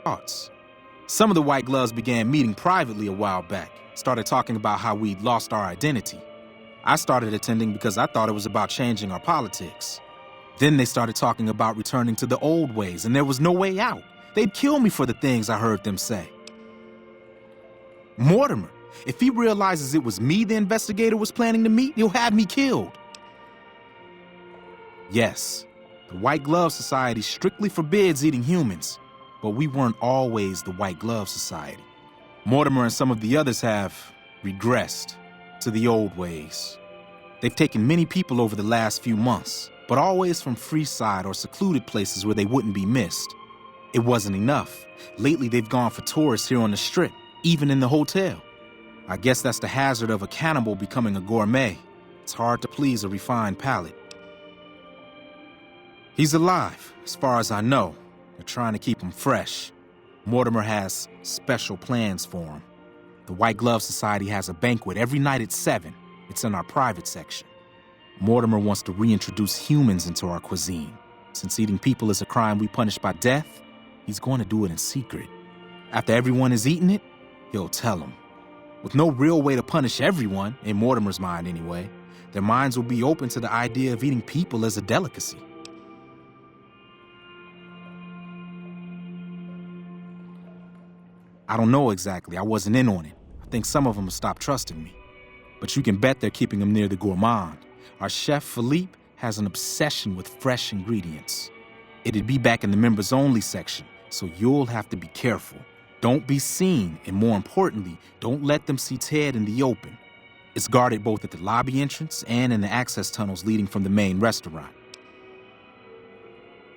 thoughts. Some of the white gloves began meeting privately a while back, started talking about how we'd lost our identity. I started attending because I thought it was about changing our politics. Then they started talking about returning to the old ways, and there was no way out. They'd kill me for the things I heard them say. Mortimer, if he realizes it was me the investigator was planning to meet, he'll have me killed. Yes, the White Glove Society strictly forbids eating humans, but we weren't always the White Glove Society. Mortimer and some of the others have regressed to the old ways. They've taken many people over the last few months, but always from Freeside or secluded places where they wouldn't be missed. It wasn't enough. Lately, they've gone for tourists here on the Strip, even in the hotel. I guess that's the hazard of a cannibal becoming a gourmet. It's hard to please a refined palate. He's alive, as far as I know. They're trying to keep him fresh. Mortimer has special plans for him. The White Glove Society has a banquet every night at 7. It's in our private section. Mortimer wants to reintroduce humans into our cuisine. Since eating people is a crime we punish by death, he's going to do it in secret. After everyone has eaten it, he'll tell them. With no real way to punish everyone, in Mortimer's mind anyway, their minds will be open to the idea of eating people as a delicacy. I don't know exactly. I wasn't in on it. I think some of them have stopped trusting me. But you can bet they're keeping him near the gourmand. Our chef, Philippe, has an obsession with fresh ingredients. It'd be back in the members-only section, so you'll have to be careful. Don't be seen, and more importantly, don't let them see Ted in the open. It's guarded both at the lobby entrance and in the access tunnels leading from the main restaurant.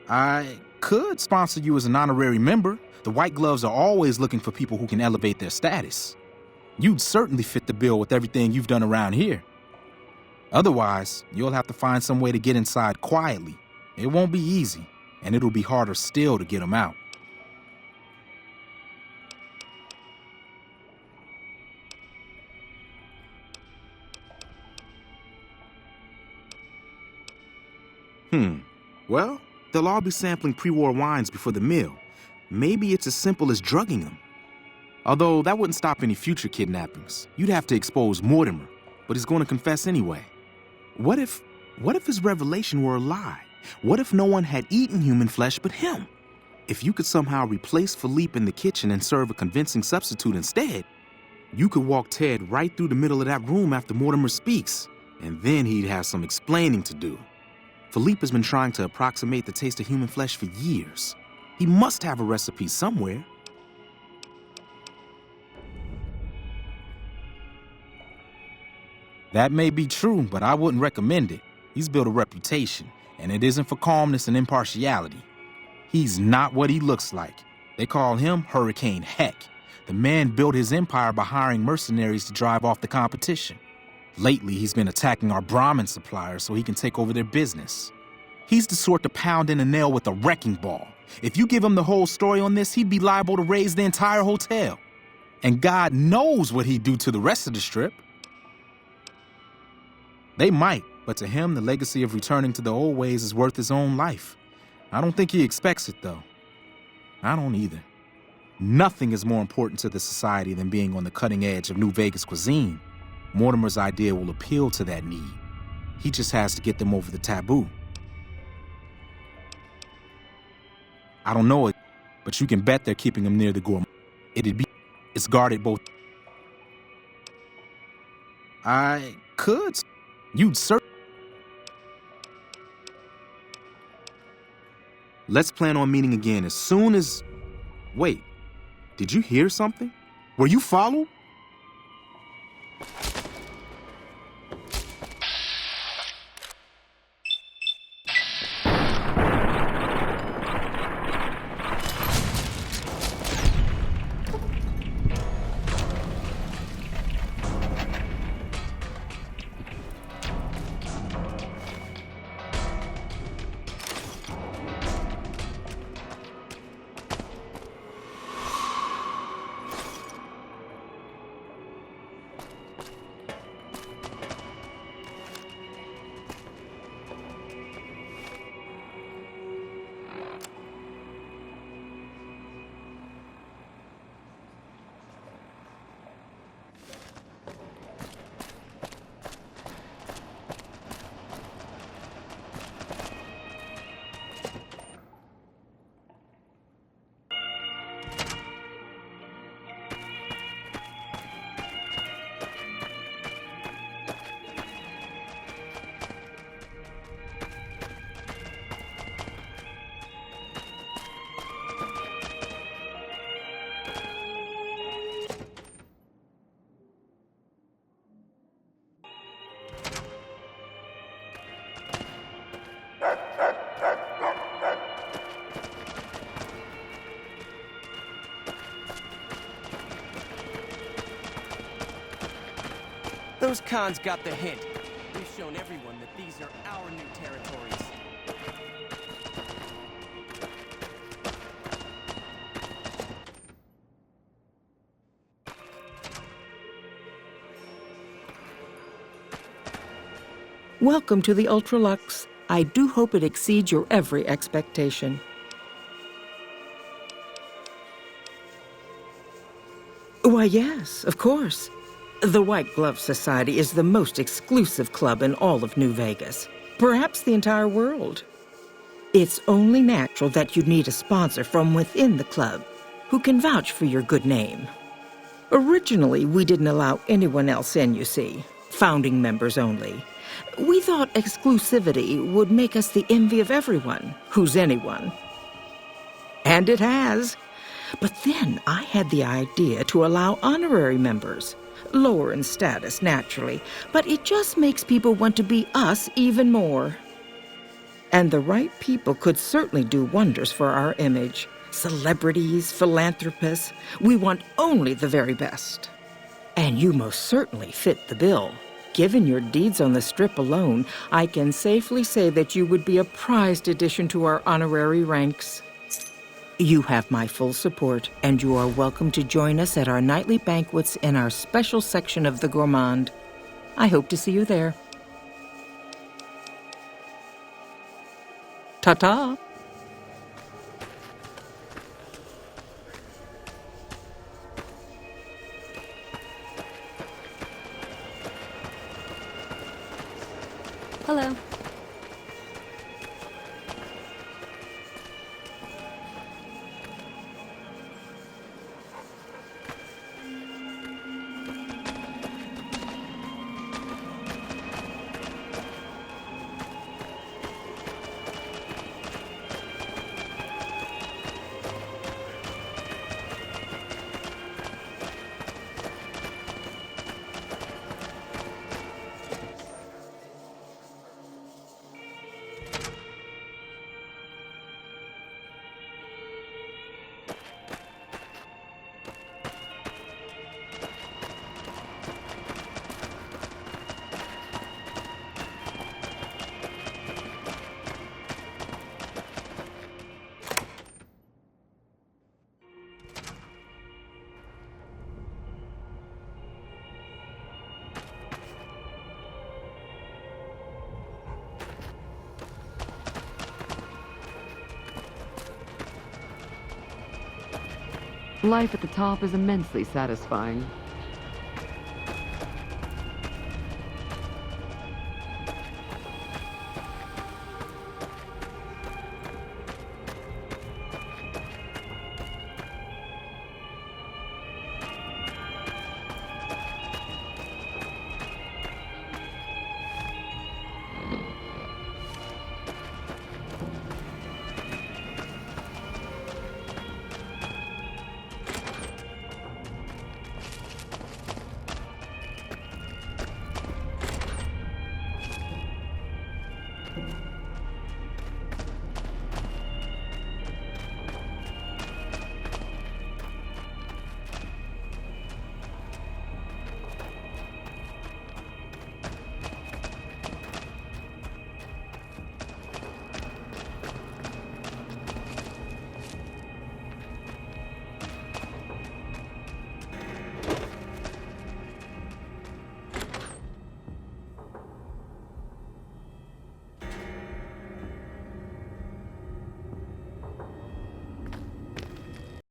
I could sponsor you as an honorary member. The White Gloves are always looking for people who can elevate their status. You'd certainly fit the bill with everything you've done around here. Otherwise, you'll have to find some way to get inside quietly. It won't be easy, and it'll be harder still to get them out. Well, they'll all be sampling pre-war wines before the meal. Maybe it's as simple as drugging them. Although that wouldn't stop any future kidnappings. You'd have to expose Mortimer, but he's going to confess anyway. What if his revelation were a lie? What if no one had eaten human flesh but him? If you could somehow replace Philippe in the kitchen and serve a convincing substitute instead, you could walk Ted right through the middle of that room after Mortimer speaks, and then he'd have some explaining to do. Philippe has been trying to approximate the taste of human flesh for years. He must have a recipe somewhere. That may be true, but I wouldn't recommend it. He's built a reputation, and it isn't for calmness and impartiality. He's not what he looks like. They call him Hurricane Heck. The man built his empire by hiring mercenaries to drive off the competition. Lately, he's been attacking our Brahmin suppliers so he can take over their business. He's the sort to pound in a nail with a wrecking ball. If you give him the whole story on this, he'd be liable to raise the entire hotel. And God knows what he'd do to the rest of the Strip. They might, but to him, the legacy of returning to the old ways is worth his own life. I don't think he expects it, though. I don't either. Nothing is more important to the society than being on the cutting edge of New Vegas cuisine. Mortimer's idea will appeal to that need. He just has to get them over the taboo. I don't know it, but you can bet they're keeping him near the gourmet. It's guarded both. I could. You'd certainly. Let's plan on meeting again as soon as... Wait, did you hear something? Were you followed? Those cons got the hint. We've shown everyone that these are our new territories. Welcome to the Ultralux. I do hope it exceeds your every expectation. Why, yes, of course. The White Glove Society is the most exclusive club in all of New Vegas, perhaps the entire world. It's only natural that you'd need a sponsor from within the club who can vouch for your good name. Originally, we didn't allow anyone else in, you see, founding members only. We thought exclusivity would make us the envy of everyone who's anyone. And it has. But then I had the idea to allow honorary members. Lower in status, naturally, but it just makes people want to be us even more. And the right people could certainly do wonders for our image. Celebrities, philanthropists, we want only the very best. And you most certainly fit the bill. Given your deeds on the Strip alone, I can safely say that you would be a prized addition to our honorary ranks. You have my full support, and you are welcome to join us at our nightly banquets in our special section of the Gourmand. I hope to see you there. Ta-ta! Hello. Life at the top is immensely satisfying.